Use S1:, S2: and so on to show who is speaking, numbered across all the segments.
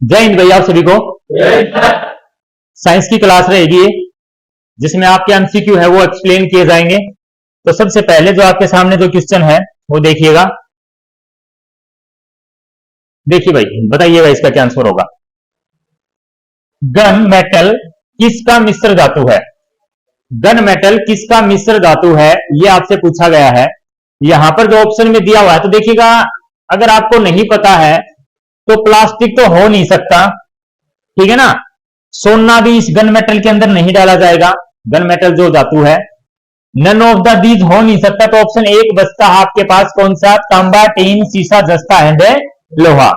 S1: जय हिंद भैया, आप सभी को। साइंस की क्लास रहेगी जिसमें आपके एमसीक्यू है वो एक्सप्लेन किए जाएंगे। तो सबसे पहले जो आपके सामने जो क्वेश्चन है वो देखिएगा। देखिए भाई, बताइएगा इसका क्या आंसर होगा। गन मेटल किसका मिश्र धातु है? गन मेटल किसका मिश्र धातु है, ये आपसे पूछा गया है। यहां पर जो ऑप्शन में दिया हुआ है, तो देखिएगा, अगर आपको नहीं पता है तो प्लास्टिक तो हो नहीं सकता, ठीक है ना। सोना भी इस गन मेटल के अंदर नहीं डाला जाएगा, गन मेटल जो धातु है। नन ऑफ द दीज हो नहीं सकता, तो ऑप्शन एक बचता है आपके पास, कौन सा? तांबा, टीन, सीसा, जस्ता एंड लोहा।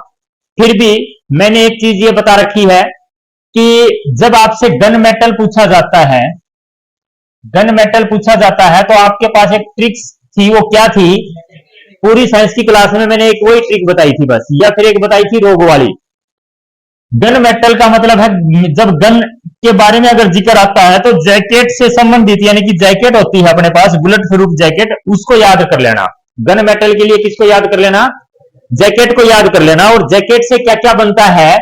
S1: फिर भी मैंने एक चीज ये बता रखी है कि जब आपसे गन मेटल पूछा जाता है, गन मेटल पूछा जाता है, तो आपके पास एक ट्रिक्स थी। वो क्या थी? पूरी साइंस की क्लास में मैंने एक वही ट्रिक बताई थी बस, या फिर एक बताई थी रोग वाली। गन मेटल का मतलब है, जब गन के बारे में अगर जिक्र आता है तो जैकेट से संबंधित, यानी कि जैकेट होती है अपने पास बुलेट प्रूफ जैकेट, उसको याद कर लेना। गन मेटल के लिए किसको याद कर लेना? जैकेट को याद कर लेना। और जैकेट से क्या क्या बनता है?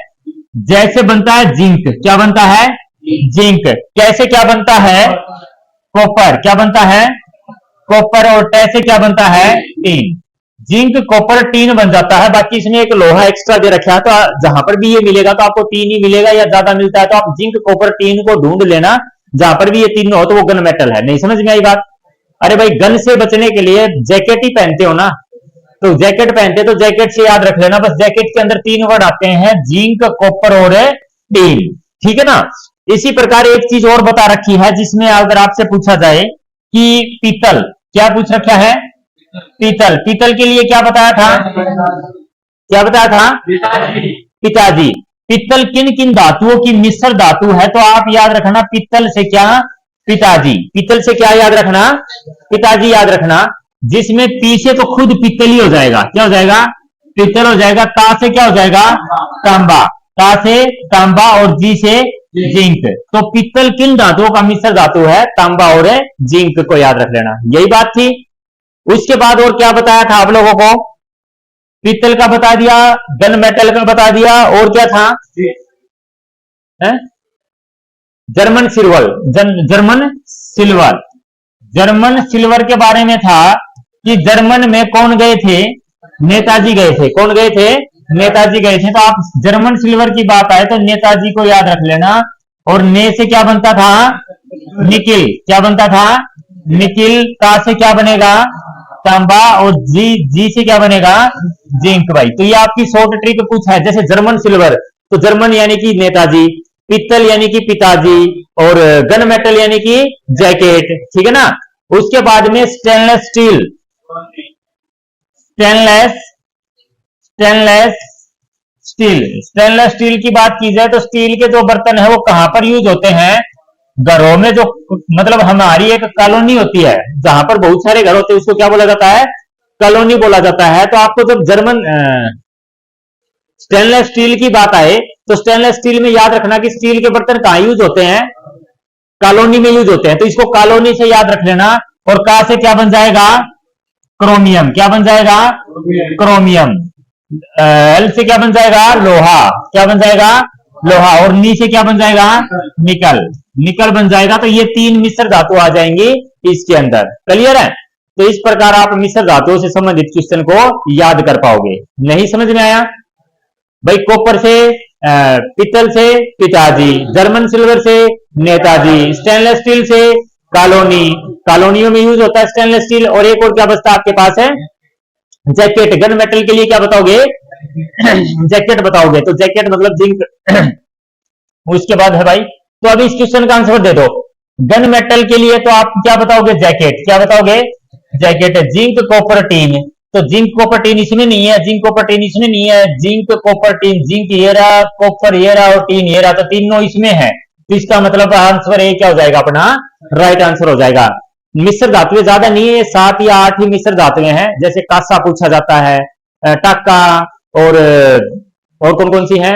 S1: जैसे बनता है जिंक। क्या बनता है? जिंक। कैसे क्या बनता है? कॉपर। क्या बनता है? कॉपर। और कैसे क्या बनता है? टीन। जिंक, कॉपर, टीन बन जाता है। बाकी इसमें एक लोहा एक्स्ट्रा दे रखा है, तो जहां पर भी ये मिलेगा तो आपको टीन ही मिलेगा, या ज्यादा मिलता है तो आप जिंक, कॉपर, टीन को ढूंढ लेना। जहां पर भी ये तीन हो तो वो गन मेटल है। नहीं समझ में आई बात? अरे भाई, गन से बचने के लिए जैकेट ही पहनते हो ना, तो जैकेट पहनते तो जैकेट से याद रख लेना। बस जैकेट के अंदर तीन वर्ड आते हैं, जिंक, कॉपर और टीन, ठीक है ना। इसी प्रकार एक चीज और बता रखी है, जिसमें अगर आपसे पूछा जाए कि पीतल, क्या पूछ रखा है? पीतल। पीतल के लिए क्या बताया था? क्या बताया था? पिताजी। पीतल किन किन धातुओं की मिश्र धातु है? तो आप याद रखना, पीतल से क्या? पिताजी। पीतल से क्या याद रखना? पिताजी याद रखना। जिसमें पी से तो खुद पीतल ही हो जाएगा। क्या हो जाएगा? पीतल हो जाएगा। ता से क्या हो जाएगा? तांबा। ता से तांबा और जी से जिंक। तो पीतल किन धातुओं का मिश्र धातु है? तांबा और जिंक को याद रख लेना। यही बात थी। उसके बाद और क्या बताया था आप लोगों को? पीतल का बता दिया, गन मेटल का बता दिया, और क्या था? German silver. German silver. German silver के बारे में था कि जर्मन में कौन गए थे? नेताजी गए थे। कौन गए थे? नेताजी गए थे। तो आप जर्मन सिल्वर की बात आए तो नेताजी को याद रख लेना। और ने से क्या बनता था? निकिल। क्या बनता था? निकिल। ता से क्या बनेगा? तांबा। और जी से क्या बनेगा? जिंक। भाई, तो ये आपकी शॉर्ट ट्रिक कुछ है। जैसे जर्मन सिल्वर, तो जर्मन यानी कि नेताजी, पित्तल यानी कि पिताजी, और गन मेटल यानी कि जैकेट, ठीक है ना। उसके बाद में stainless steel. Stainless steel. Stainless steel की बात की जाए तो स्टील के जो बर्तन है वो कहां पर यूज होते हैं? घरों में। जो मतलब हमारी एक कॉलोनी होती है, जहां पर बहुत सारे घर होते हैं, उसको क्या बोला जाता है? कॉलोनी बोला जाता है। तो आपको जब जर्मन स्टेनलेस स्टील की बात आए तो स्टेनलेस स्टील में याद रखना कि स्टील के बर्तन कहां यूज होते हैं? कॉलोनी में यूज होते हैं। तो इसको कॉलोनी से याद रख लेना। और का से क्या बन जाएगा? क्रोमियम। क्या बन जाएगा? क्रोमियम। एल से क्या बन जाएगा? लोहा। क्या बन जाएगा? लोहा। और नी से क्या बन जाएगा? निकल। निकल बन जाएगा। तो ये तीन मिश्र धातु आ जाएंगी इसके अंदर। क्लियर है? तो इस प्रकार आप मिश्र धातुओं से संबंधित क्वेश्चन को याद कर पाओगे। नहीं समझ में आया भाई? कॉपर से पीतल से पिताजी, जर्मन सिल्वर से नेताजी, स्टेनलेस स्टील से कॉलोनी, कॉलोनियों में यूज होता है स्टेनलेस स्टील। और एक और क्या बचता आपके पास है? जैकेट। गन मेटल के लिए क्या बताओगे? जैकेट बताओगे। तो जैकेट मतलब जिंक। उसके बाद है भाई, तो अभी इस क्वेश्चन का आंसर दे दो। गन मेटल के लिए तो आप क्या बताओगे? जैकेट। क्या बताओगे? जैकेट। Zinc, copper, tin. तो जिंक, कॉपर, टीन इसमें नहीं है, जिंक, कॉपर, टीन इसमें नहीं है। जिंक, कॉपर, टीन, जिंक ये रहा, कॉपर ये रहा और टीन ये रहा, तो तीनों इसमें है। तो इसका मतलब आंसर ये क्या हो जाएगा अपना? राइट आंसर हो जाएगा। मिश्र धातुएं ज्यादा नहीं है, 7 या 8 ही मिश्र धातुएं हैं। जैसे कांसा पूछा जाता है, टाका, और कौन कौन सी है?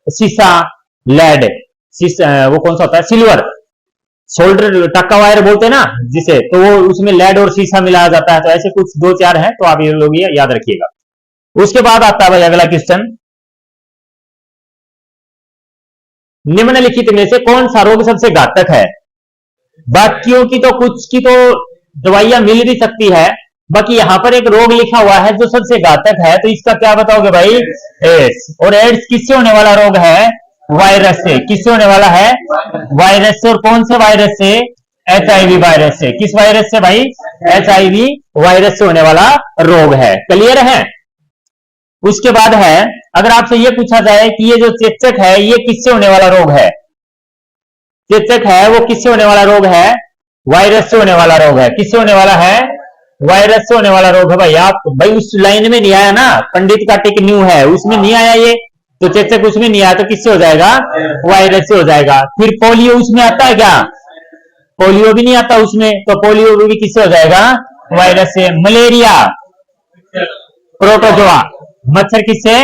S1: सीसा, लेड, वो कौन सा होता है? सिल्वर। सोल्डर टक्का वायर बोलते हैं ना जिसे, तो वो उसमें लेड और सीसा मिलाया जाता है। तो ऐसे कुछ 2-4 हैं, तो आप ये लोग याद रखिएगा। उसके बाद आता है भाई अगला क्वेश्चन, निम्नलिखित में से कौन सा रोग सबसे घातक है? बाकियों की तो कुछ की तो दवाइयां मिल भी सकती है, बाकी यहां पर एक रोग लिखा हुआ है जो सबसे घातक है, तो इसका क्या बताओगे भाई? एड्स। और एड्स किससे होने वाला रोग है? वायरस से। किससे होने वाला है? वायरस से। और कौन से वायरस से? HIV वायरस से। किस वायरस से भाई? HIV वायरस से होने वाला रोग है। क्लियर है? उसके बाद है, अगर आपसे यह पूछा जाए कि ये जो चेचक है ये किससे होने वाला रोग है? चेचक है वो किससे होने वाला रोग है? वायरस से होने वाला रोग है। किससे होने वाला है? वायरस से होने वाला रोग है भाई। आप भाई उस लाइन में नहीं आया ना, पंडित का टिक न्यू है उसमें नहीं आया ये, तो चेचक उसमें नहीं आया, तो किससे हो जाएगा? वायरस से हो जाएगा। फिर पोलियो उसमें आता है क्या? पोलियो भी नहीं आता उसमें, तो पोलियो भी किससे हो जाएगा? वायरस से। Malaria protozoa. मच्छर किससे?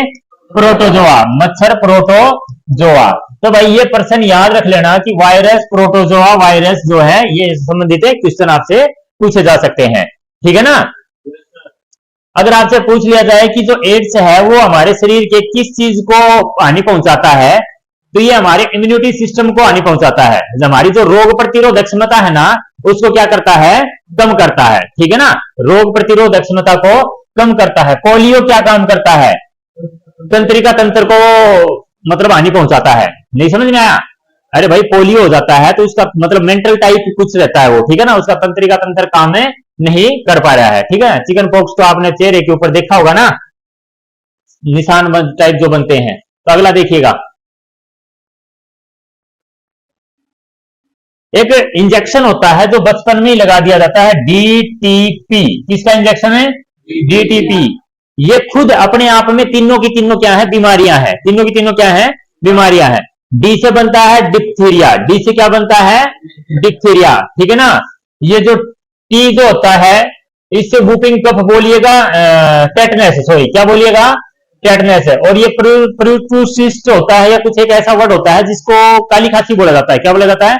S1: प्रोटोजोआ। मच्छर प्रोटोजोआ। तो भाई ये प्रश्न याद रख लेना कि वायरस प्रोटोजोआ वायरस जो है ये संबंधित क्वेश्चन आपसे पूछे जा सकते हैं, ठीक है ना? अगर आपसे पूछ लिया जाए कि जो एड्स है वो हमारे शरीर के किस चीज को हानि पहुंचाता है, तो ये हमारे इम्यूनिटी सिस्टम को हानि पहुंचाता है। हमारी जो रोग प्रतिरोधक क्षमता है ना उसको क्या करता है? कम करता है, ठीक है ना? रोग प्रतिरोधक क्षमता को कम करता है। पोलियो क्या काम करता है? तंत्रिका तंत्र को मतलब हानि पहुंचाता है। नहीं समझ में आया? अरे भाई पोलियो हो जाता है तो उसका मतलब मेंटल टाइप कुछ रहता है वो, ठीक है ना? उसका तंत्रिका तंत्र काम में नहीं कर पा रहा है, ठीक है? चिकन पॉक्स तो आपने चेहरे के ऊपर देखा होगा ना, निशान टाइप जो बनते हैं। तो अगला देखिएगा, एक इंजेक्शन होता है जो बचपन में ही लगा दिया जाता है, DTP। किसका इंजेक्शन है? DTP। ये खुद अपने आप में तीनों की तीनों क्या है? बीमारियां हैं। तीनों की तीनों क्या है? बीमारियां हैं। डी से बनता है डिप्थीरिया। डी से क्या बनता है? डिप्थीरिया, ठीक है ना? ये जो टी जो होता है इससे वूपिंग कफ बोलिएगा, टेटनेस, सॉरी क्या बोलिएगा? टेटनेस है। और ये प्रूटूसिस्ट होता है या कुछ एक ऐसा वर्ड होता है जिसको काली खांसी बोला जाता है। क्या बोला जाता है?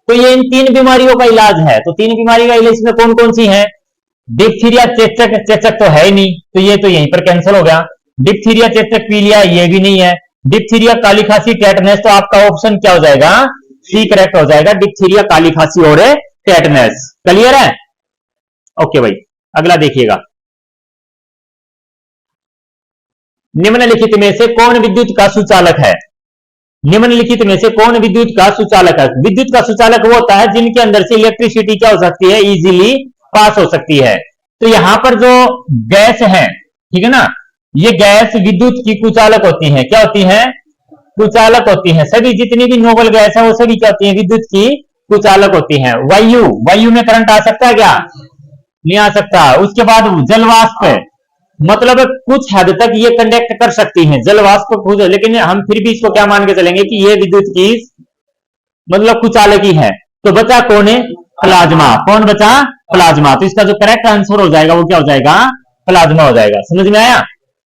S1: तो ये इन तीन बीमारियों का इलाज है। तो तीन बीमारी का इलाज में कौन कौन सी है? डिप्थीरिया चेचक, चेचक तो है ही नहीं, तो ये तो यहीं पर कैंसिल हो गया। डिप्थीरिया चेचक पीलिया ये भी नहीं है। डिप्थीरिया काली खांसी टेटनेस, तो आपका ऑप्शन क्या हो जाएगा? सी करेक्ट हो जाएगा, डिप्थीरिया काली खांसी और टेटनेस। क्लियर है? ओके भाई, अगला देखिएगा, निम्नलिखित में से कौन विद्युत का सुचालक है? निम्नलिखित में से कौन विद्युत का सुचालक है? विद्युत का सुचालक वो होता है जिनके अंदर से इलेक्ट्रिसिटी क्या हो सकती है? इजीली पास हो सकती है। तो यहां पर जो गैस है, ठीक है ना, ये गैस विद्युत की कुचालक होती है। क्या होती है? कुचालक होती है। सभी जितनी भी नोबल गैस है वो सभी क्या होती है? विद्युत की कुचालक होती है। वायु, वायु में करंट आ सकता है क्या? नहीं आ सकता। उसके बाद जलवाष्प, मतलब कुछ हद तक ये कंडक्ट कर सकती है जलवाष्प खुद, लेकिन हम फिर भी इसको क्या मान के चलेंगे कि ये विद्युत की मतलब कुचालकी है। तो बचा कौन है? प्लाज्मा। कौन बचा? प्लाज्मा। तो इसका जो करेक्ट आंसर हो जाएगा वो क्या हो जाएगा? प्लाज्मा हो जाएगा। समझ में आया?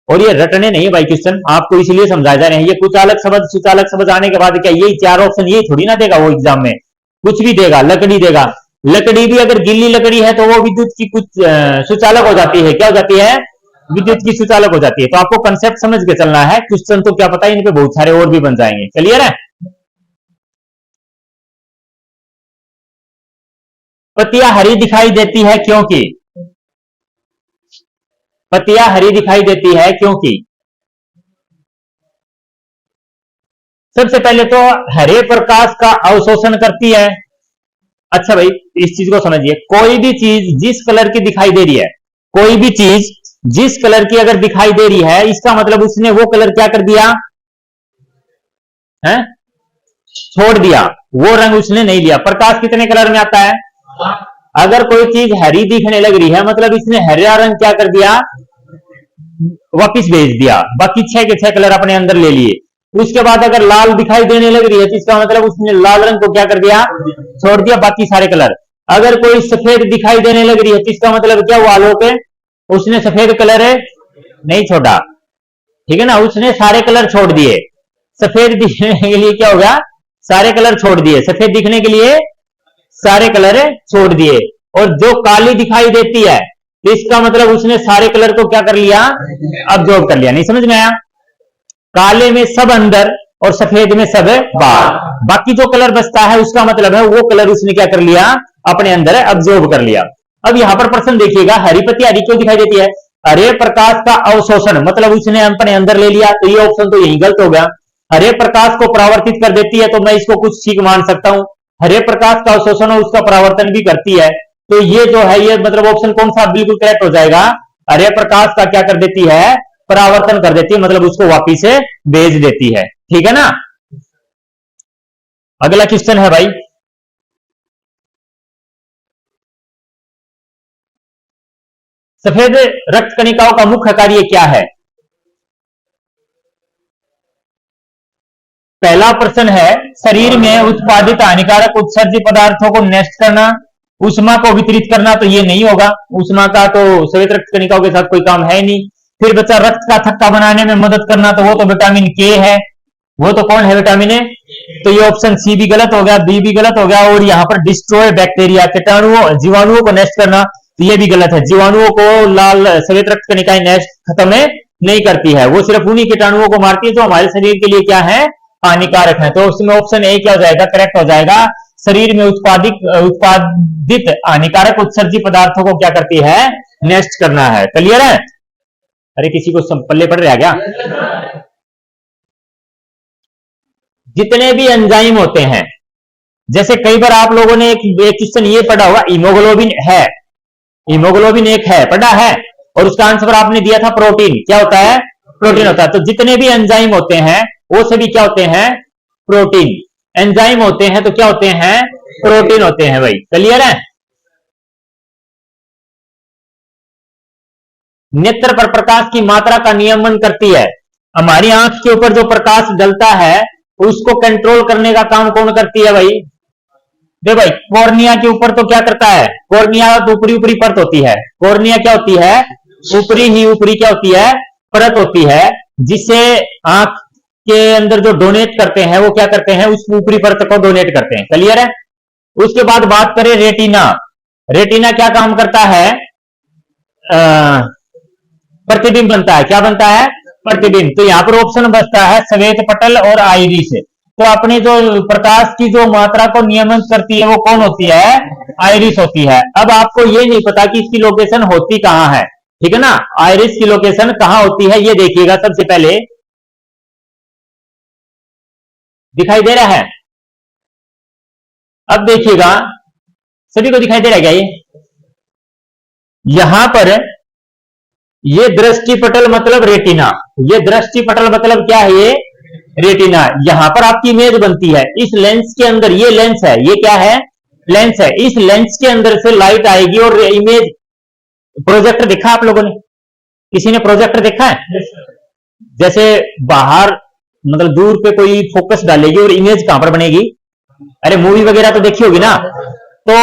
S1: और ये रटने नहीं है भाई क्वेश्चन, आपको इसलिए समझाया जा रहे हैं। ये कुचालक शब्द सुचालक शब्द आने के बाद क्या यही चार ऑप्शन यही थोड़ी ना देगा वो एग्जाम में, कुछ भी देगा। लकड़ी देगा, लकड़ी भी अगर गीली लकड़ी है तो वो विद्युत की कुछ सुचालक हो जाती है। क्या हो जाती है? विद्युत की सुचालक हो जाती है। तो आपको कंसेप्ट समझ के चलना है, क्वेश्चन तो क्या पता है इन पे बहुत सारे और भी बन जाएंगे। क्लियर है? पत्तियां हरी दिखाई देती है क्योंकि, पत्तियां हरी दिखाई देती है क्योंकि सबसे पहले तो हरे प्रकाश का अवशोषण करती है। अच्छा भाई इस चीज को समझिए, कोई भी चीज जिस कलर की दिखाई दे रही है, कोई भी चीज जिस कलर की अगर दिखाई दे रही है, इसका मतलब उसने वो कलर क्या कर दिया है? छोड़ दिया, वो रंग उसने नहीं लिया। प्रकाश कितने कलर में आता है? अगर कोई चीज हरी दिखने लग रही है मतलब इसने हरा रंग क्या कर दिया? वापिस भेज दिया, बाकी छह के छह कलर अपने अंदर ले लिए। उसके बाद अगर लाल दिखाई देने लग रही है तो इसका मतलब उसने लाल रंग को क्या कर दिया? छोड़ दिया, बाकी सारे कलर। अगर कोई सफेद दिखाई देने लग रही है तो इसका मतलब क्या हुआ? आलोक है, उसने सफेद कलर है नहीं छोड़ा, ठीक है ना, उसने सारे कलर छोड़ दिए। सफेद दिखने के लिए क्या होगा? सारे कलर छोड़ दिए, सफेद दिखने के लिए सारे कलर छोड़ दिए। और जो काली दिखाई देती है तो इसका मतलब उसने सारे कलर को क्या कर लिया, अब्जॉर्ब कर लिया। नहीं समझ में आया? काले में सब अंदर और सफेद में सब बाहर, बाकी जो कलर बचता है उसका मतलब है वो कलर उसने क्या कर लिया, अपने अंदर अब्जॉर्ब कर लिया। अब यहां पर प्रश्न देखिएगा, हरी पत्ती हरी क्यों दिखाई देती है? हरे प्रकाश का अवशोषण, मतलब उसने अपने अंदर ले लिया, तो ये ऑप्शन तो यही गलत हो गया। हरे प्रकाश को परावर्तित कर देती है, तो मैं इसको कुछ ठीक मान सकता हूं। हरे प्रकाश का अवशोषण और उसका परावर्तन भी करती है, तो ये जो है ये मतलब ऑप्शन कौन सा बिल्कुल करेक्ट हो जाएगा? हरे प्रकाश का क्या कर देती है, परावर्तन कर देती है, मतलब उसको वापिस से भेज देती है। ठीक है ना? अगला क्वेश्चन है भाई, सफेद रक्त कणिकाओं का मुख्य कार्य क्या है? पहला प्रश्न है, शरीर में उत्पादित हानिकारक उत्सर्जित पदार्थों को नष्ट करना, ऊष्मा को वितरित करना, तो ये नहीं होगा, ऊष्मा का तो सफेद रक्त कणिकाओं के साथ कोई काम है नहीं। फिर बच्चा रक्त का थक्का बनाने में मदद करना, तो वो तो विटामिन के है, वो तो कौन है, विटामिन ए। तो ये ऑप्शन सी भी गलत हो गया, बी भी गलत हो गया, और यहाँ पर डिस्ट्रॉय बैक्टीरिया, कीटाणुओं जीवाणुओं को नष्ट करना, तो ये भी गलत है। जीवाणुओं को लाल सफेद रक्त कणिकाएं नष्ट खत्म नहीं करती है, वो सिर्फ उन्हीं कीटाणुओं को मारती है जो हमारे शरीर के लिए क्या है, हानिकारक है। तो उसमें ऑप्शन ए क्या हो जाएगा, करेक्ट हो जाएगा। शरीर में उत्पादित हानिकारक उत्सर्जित पदार्थों को क्या करती है, नष्ट करना है। क्लियर है? अरे किसी को पल्ले पड़ रहा क्या? जितने भी एंजाइम होते हैं, जैसे कई बार आप लोगों ने एक क्वेश्चन ये पढ़ा होगा, हीमोग्लोबिन है, हीमोग्लोबिन एक है, पढ़ा है, और उसका आंसर आपने दिया था प्रोटीन। क्या होता है? प्रोटीन होता है। तो जितने भी एंजाइम होते हैं वो सभी क्या होते हैं, प्रोटीन। एंजाइम होते हैं तो क्या होते हैं, प्रोटीन होते हैं भाई। क्लियर है? नेत्र पर प्रकाश की मात्रा का नियमन करती है। हमारी आंख के ऊपर जो प्रकाश डलता है उसको कंट्रोल करने का काम कौन करती है भाई? दे भाई, कॉर्निया के ऊपर तो क्या करता है, कॉर्निया तो ऊपरी ऊपरी परत होती है। कॉर्निया क्या होती है, ऊपरी ही ऊपरी क्या होती है, परत होती है, जिसे आंख के अंदर जो डोनेट करते हैं वो क्या करते हैं, उस ऊपरी परत को डोनेट करते हैं। क्लियर है? उसके बाद बात करें रेटिना। रेटिना क्या काम करता है, प्रतिबिंब बनता है। क्या बनता है? प्रतिबिंब। तो यहां पर ऑप्शन बचता है श्वेत पटल और आइरिस। तो अपने जो प्रकाश की जो मात्रा को नियमन करती है वो कौन होती है, आइरिस होती है। अब आपको ये नहीं पता कि इसकी लोकेशन होती कहां है, ठीक है ना? आइरिस की लोकेशन कहां होती है ये देखिएगा। सबसे पहले दिखाई दे रहा है, अब देखिएगा, सभी को दिखाई दे रहा है क्या? ये यहां पर ये दृष्टि पटल मतलब रेटिना, ये दृष्टि पटल मतलब क्या है, ये रेटिना। यहां पर आपकी इमेज बनती है इस लेंस के अंदर, ये लेंस है, ये क्या है, लेंस है। इस लेंस के अंदर से लाइट आएगी और इमेज, प्रोजेक्टर देखा आप लोगों ने, किसी ने प्रोजेक्टर देखा है? जैसे बाहर मतलब दूर पे कोई फोकस डालेगी और इमेज कहां पर बनेगी, अरे मूवी वगैरह तो देखी होगी ना। तो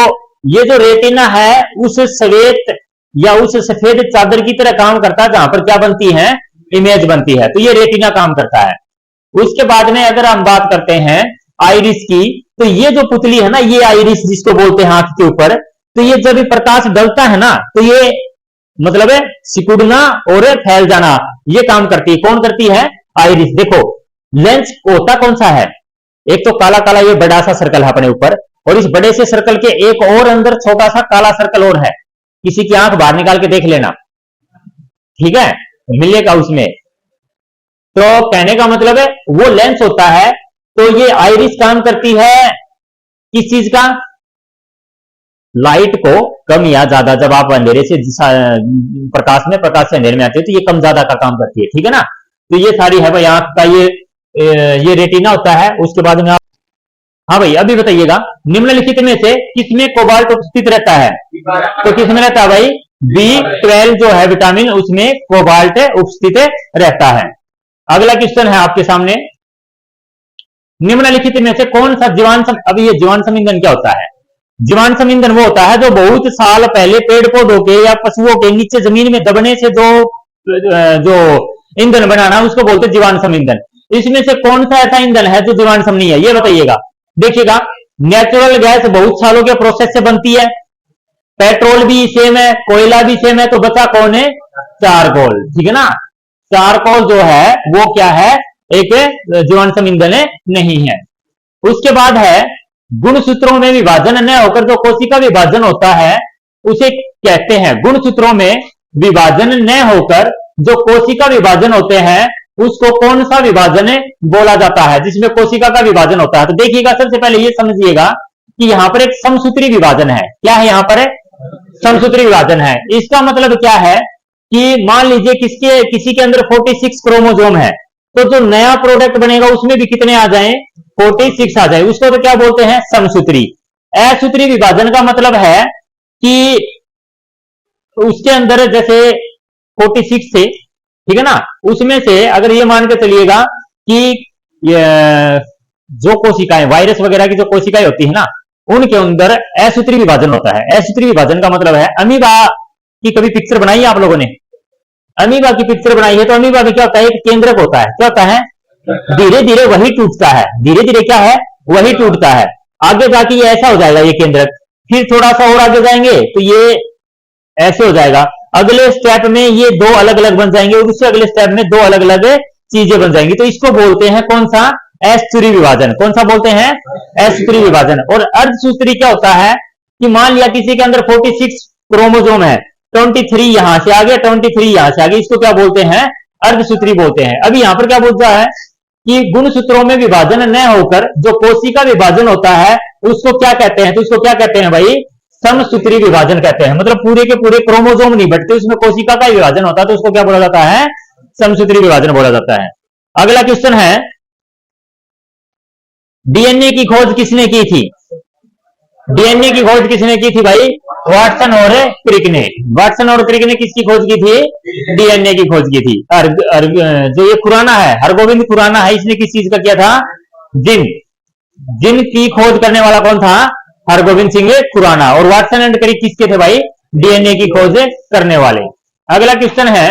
S1: ये जो रेटिना है उस श्वेत या उस सफेद चादर की तरह काम करता है, जहां पर क्या बनती है, इमेज बनती है। तो ये रेटिना काम करता है। उसके बाद में अगर हम बात करते हैं आइरिस की, तो ये जो पुतली है ना, ये आइरिस जिसको बोलते हैं आंख के ऊपर, तो ये जब भी प्रकाश डलता है ना, तो ये मतलब है सिकुड़ना और फैल जाना, ये काम करती है। कौन करती है? आइरिस। देखो लेंस होता कौन सा है, एक तो काला काला ये बड़ा सा सर्कल है अपने ऊपर, और इस बड़े से सर्कल के एक और अंदर छोटा सा काला सर्कल और है। किसी की आंख बाहर निकाल के देख लेना, ठीक है, मिलेगा उसमें। तो कहने का मतलब है वो लेंस होता है। तो ये आइरिस काम करती है किस चीज का, लाइट को कम या ज्यादा, जब आप अंधेरे से प्रकाश में, प्रकाश से अंधेरे में आते हैं तो ये कम ज्यादा का काम करती है, ठीक है ना। तो ये सारी है भाई आंख का, ये रेटिना होता है। उसके बाद में आप, हाँ भाई अभी बताइएगा, निम्नलिखित में से किसमें कोबाल्ट उपस्थित रहता है? तो किसमें रहता है भाई? B12 जो है विटामिन, उसमें कोबाल्ट उपस्थित रहता है। अगला क्वेश्चन है आपके सामने, निम्नलिखित में से कौन सा जीवाश्म, अभी ये जीवाश्म ईंधन क्या होता है? जीवाश्म ईंधन वो होता है जो बहुत साल पहले पेड़ पौधों के या पशुओं के नीचे जमीन में दबने से जो ईंधन बनाना, उसको बोलते हैं जीवाश्म ईंधन। इसमें से कौन सा ऐसा ईंधन है जो जीवाश्म नहीं है, ये बताइएगा। देखिएगा, नेचुरल गैस बहुत सालों के प्रोसेस से बनती है, पेट्रोल भी सेम है, कोयला भी सेम है, तो बचा कौन है? चारकोल। ठीक है ना, चारकोल जो है वो क्या है? एक जीवाश्म ईंधन नहीं है। उसके बाद है गुणसूत्रों में विभाजन न होकर जो कोशिका विभाजन होता है उसे कहते हैं, गुणसूत्रों में विभाजन न होकर जो कोशिका विभाजन होते हैं उसको कौन सा विभाजन बोला जाता है? जिसमें कोशिका का विभाजन होता है। तो देखिएगा, सबसे पहले ये समझिएगा कि यहां पर एक समसूत्री विभाजन है। क्या है यहां पर? समसूत्री विभाजन है। इसका मतलब क्या है कि मान लीजिए किसी के अंदर 46 क्रोमोसोम है, तो जो नया प्रोडक्ट बनेगा उसमें भी कितने आ जाएं? 46 आ जाए। उसको तो क्या बोलते हैं? समसूत्री। असूत्री विभाजन का मतलब है कि उसके अंदर जैसे 46 थे, ठीक है ना, उसमें से अगर ये मान के चलिएगा कि जो कोशिकाएं, वायरस वगैरह की जो कोशिकाएं होती है ना, उनके अंदर असूत्री विभाजन होता है। असूत्री विभाजन का मतलब है, अमीबा की कभी पिक्चर बनाई है आप लोगों ने? अमीबा की पिक्चर बनाई है, तो अमीबा में क्या होता है? एक केंद्रक होता है। क्या होता है? धीरे धीरे वही टूटता है, धीरे धीरे क्या है? वही टूटता है। आगे जाके ये ऐसा हो जाएगा ये केंद्रक, फिर थोड़ा सा और आगे जाएंगे तो ये ऐसे हो जाएगा। अगले स्टेप में ये दो अलग अलग बन जाएंगे और उससे अगले स्टेप में दो अलग अलग चीजें बन जाएंगी। तो इसको बोलते हैं कौन सा? असूत्री विभाजन। कौन सा बोलते हैं? असूत्री विभाजन। और अर्धसूत्री क्या होता है कि मान लिया किसी के अंदर 46 क्रोमोसोम है, 23 यहां से आ गया, 23 यहां से आ गया, इसको क्या बोलते हैं? अर्धसूत्री बोलते हैं। अभी यहां पर क्या बोलता है कि गुणसूत्रों में विभाजन न होकर जो कोशिका विभाजन होता है उसको क्या कहते हैं? तो उसको क्या कहते हैं भाई? समसूत्री विभाजन कहते हैं। मतलब पूरे के पूरे क्रोमोसोम नहीं बटते, उसमें कोशिका का विभाजन होता है, तो उसको क्या बोला जाता है? समसूत्री विभाजन बोला जाता है। अगला क्वेश्चन है, डीएनए की खोज किसने की थी? डीएनए की खोज किसने की थी भाई? वाटसन और क्रिक ने। वाटसन और क्रिक ने किसकी खोज की थी? डीएनए की खोज की थी। जो ये खुराना है, हरगोविंद खुराना है, इसने किस चीज का किया था? जिन। जिन की खोज करने वाला कौन था? हरगोविंद सिंह खुराना। और वाटसन एंड क्रिक किसके थे भाई? डीएनए की खोज करने वाले। अगला क्वेश्चन है,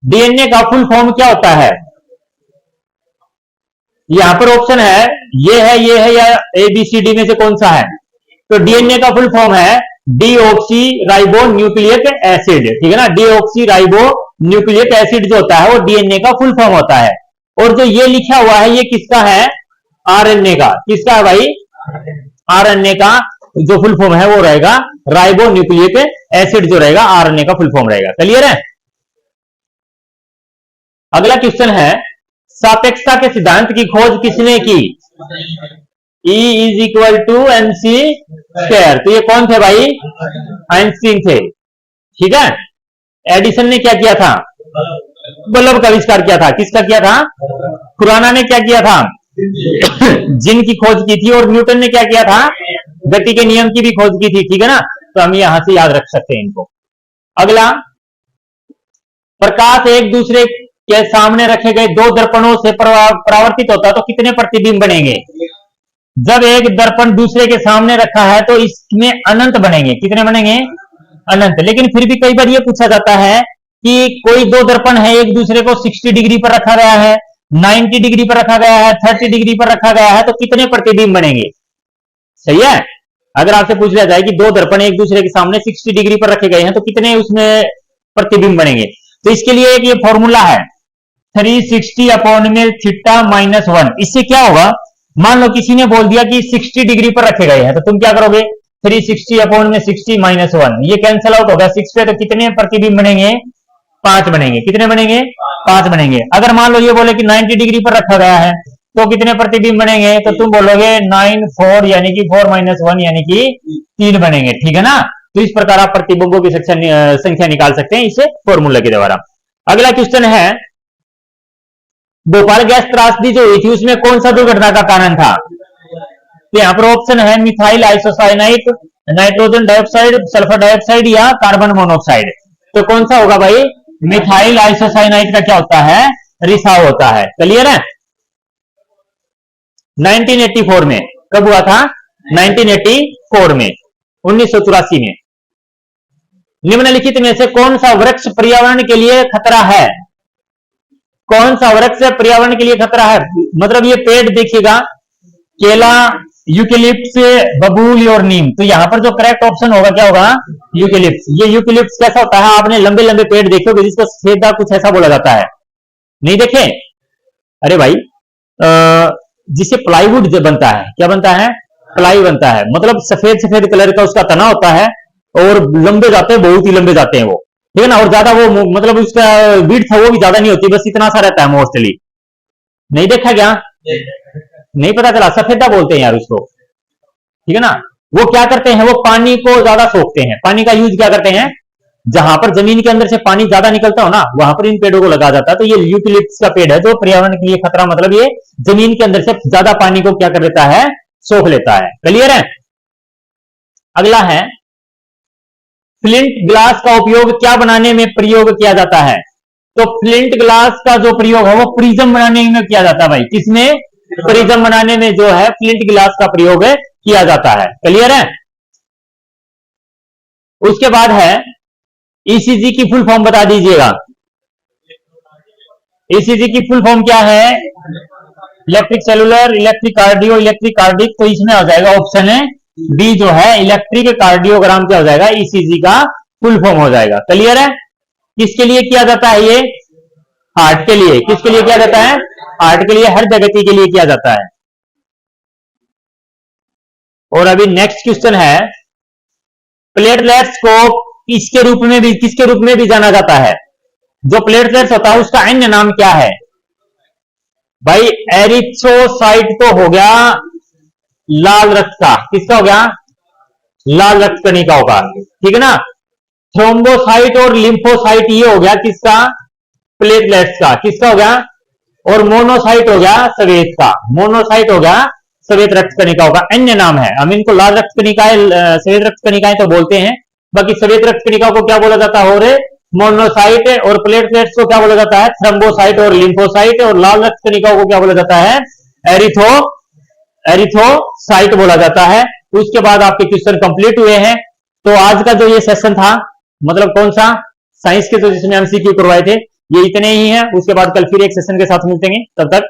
S1: डीएनए का फुल फॉर्म क्या होता है? यहां पर ऑप्शन है, ये है, ये है, या ABCD में से कौन सा है? तो डीएनए का फुल फॉर्म है डीऑक्सी राइबो न्यूक्लिक एसिड। ठीक है ना, डीऑक्सी राइबो न्यूक्लिक एसिड जो होता है वो डीएनए का फुल फॉर्म होता है। और जो ये लिखा हुआ है ये किसका है? आरएनए का। किसका है भाई? आरएनए का जो फुल फॉर्म है वो रहेगा राइबो न्यूक्लिक एसिड, जो रहेगा आरएनए का फुल फॉर्म रहेगा। क्लियर है? अगला क्वेश्चन है, सापेक्षता के सिद्धांत की खोज किसने की? E is equal to MC square. तो ये कौन थे भाई? आइंस्टीन थे। ठीक है। एडिसन ने क्या किया था? बल्ब का आविष्कार किया था। किसका किया था? खुराना ने क्या किया था? जिन की खोज की थी। और न्यूटन ने क्या किया था? गति के नियम की भी खोज की थी। ठीक है ना, तो हम यहां से याद रख सकते हैं इनको। अगला, प्रकाश एक दूसरे के सामने रखे गए दो दर्पणों से परावर्तित होता है तो कितने प्रतिबिंब बनेंगे? जब एक दर्पण दूसरे के सामने रखा है तो इसमें अनंत बनेंगे। कितने बनेंगे? अनंत। लेकिन फिर भी कई बार यह पूछा जाता है कि कोई दो दर्पण है, एक दूसरे को 60 डिग्री पर रखा गया है, 90 डिग्री पर रखा गया है, 30 डिग्री पर रखा गया है, तो कितने प्रतिबिंब बनेंगे? सही है। अगर आपसे पूछ लिया जाए कि दो दर्पण एक दूसरे के सामने 60 डिग्री पर रखे गए हैं तो कितने उसमें प्रतिबिंब बनेंगे, तो इसके लिए एक ये फॉर्मूला है 360 अपॉन में थीटा माइनस 1। इससे क्या होगा? मान लो किसी ने बोल दिया कि 60 डिग्री पर रखे गए हैं, तो तुम क्या करोगे? 360 अपॉन में 60 माइनस 1, ये कैंसिल आउट होगा 6 पे, तो कितने प्रतिबिंब बनेंगे? 5 बनेंगे। कितने बनेंगे? 5 बनेंगे। अगर मान लो ये बोले कि 90 डिग्री पर रखा गया है तो कितने प्रतिबिंब बनेंगे? तो तुम बोलोगे 9 4 यानी कि 4 माइनस 1 यानी कि 3 बनेंगे। ठीक है ना, तो इस प्रकार आप प्रतिबिंबों की संख्या निकाल सकते हैं इसे फॉर्मूला के द्वारा। अगला क्वेश्चन है, भोपाल गैस त्रासदी जो हुई थी उसमें कौन सा दुर्घटना का कारण था? तो यहां पर ऑप्शन है methyl isocyanide, nitrogen dioxide, sulphur dioxide या कार्बन मोनोऑक्साइड। तो कौन सा होगा भाई? मिथाइल आइसोसाइनाइड का क्या होता है? रिसाव होता है। क्लियर है? 1984 में। कब हुआ था? 1984 में, 1984 में। निम्नलिखित में से कौन सा वृक्ष पर्यावरण के लिए खतरा है? कौन सा वृक्ष पर्यावरण के लिए खतरा है? मतलब ये पेड़ देखिएगा, केला यूकेलिप्स, बबूल और नीम। तो यहां पर जो करेक्ट ऑप्शन होगा क्या होगा? यूकेलिप्स। ये यूकेलिप्स कैसा होता है? आपने लंबे लंबे पेड़ देखे होंगे जिसको सफेदा कुछ ऐसा बोला जाता है, नहीं देखे? अरे भाई, जिससे प्लाईवुड जो बनता है, क्या बनता है? प्लाई बनता है। मतलब सफेद सफेद कलर का उसका तना होता है और लंबे जाते हैं, बहुत ही लंबे जाते हैं वो, ठीक है ना। और ज्यादा वो मतलब उसका विड्थ है वो भी ज्यादा नहीं होती, बस इतना सा रहता है मोस्टली। नहीं देखा क्या? नहीं पता चला? सफेदा बोलते हैं यार उसको, ठीक है ना। वो क्या करते हैं? वो पानी को ज्यादा सोखते हैं। पानी का यूज क्या करते हैं? जहां पर जमीन के अंदर से पानी ज्यादा निकलता हो ना, वहां पर इन पेड़ों को लगा जाता है। तो ये यूकेलिप्टस का पेड़ है जो पर्यावरण के लिए खतरा, मतलब ये जमीन के अंदर से ज्यादा पानी को क्या कर लेता है? सोख लेता है। क्लियर है? अगला है, फ्लिंट ग्लास का उपयोग क्या बनाने में प्रयोग किया जाता है? तो फ्लिंट ग्लास का जो प्रयोग है वो प्रिज्म बनाने में किया जाता है भाई। किसमें? प्रिज्म बनाने में जो है फ्लिंट ग्लास का प्रयोग किया जाता है। क्लियर है? उसके बाद है, ईसीजी की फुल फॉर्म बता दीजिएगा। ईसीजी की फुल फॉर्म क्या है? Electric cellular, electric cardio, electric cardiac. तो इसमें हो जाएगा ऑप्शन है बी जो है इलेक्ट्रिक कार्डियोग्राम। क्या हो जाएगा? ईसीजी का फुल फॉर्म हो जाएगा। क्लियर है? किसके लिए किया जाता है ये? हार्ट के लिए। किसके लिए किया जाता है? हार्ट के लिए, हर जगती के लिए किया जाता है। और अभी नेक्स्ट क्वेश्चन है, प्लेटलेट्स को किसके रूप में भी जाना जाता है? जो प्लेटलेट्स होता है उसका अन्य नाम क्या है? भाई एरिथ्रोसाइट तो हो गया लाल रक्त का। किसका हो गया? लाल रक्त कणिकाओं का, ठीक है ना। थ्रोम्बोसाइट और लिम्फोसाइट ये हो गया किसका? प्लेटलेट्स का। किसका हो गया? और मोनोसाइट हो गया श्वेत का। मोनोसाइट हो गया श्वेत रक्त कणिकाओं का अन्य नाम है। हम इनको लाल रक्त कणिकाएं, श्वेत रक्त कणिकाएं तो बोलते हैं, बाकी श्वेत रक्त कणिकाओं को क्या बोला जाता है? और मोनोसाइट। और प्लेटलेट्स को क्या बोला जाता है? थ्रोम्बोसाइट और लिम्फोसाइट। और लाल रक्त कणिकाओं को क्या बोला जाता है? एरिथ्रोसाइट बोला जाता है। उसके बाद आपके क्वेश्चन कंप्लीट हुए हैं। तो आज का जो ये सेशन था, मतलब कौन सा? साइंस के, तो जिसमें एमसीक्यू करवाए थे, ये इतने ही हैं। उसके बाद कल फिर एक सेशन के साथ मिलते हैं। तब तक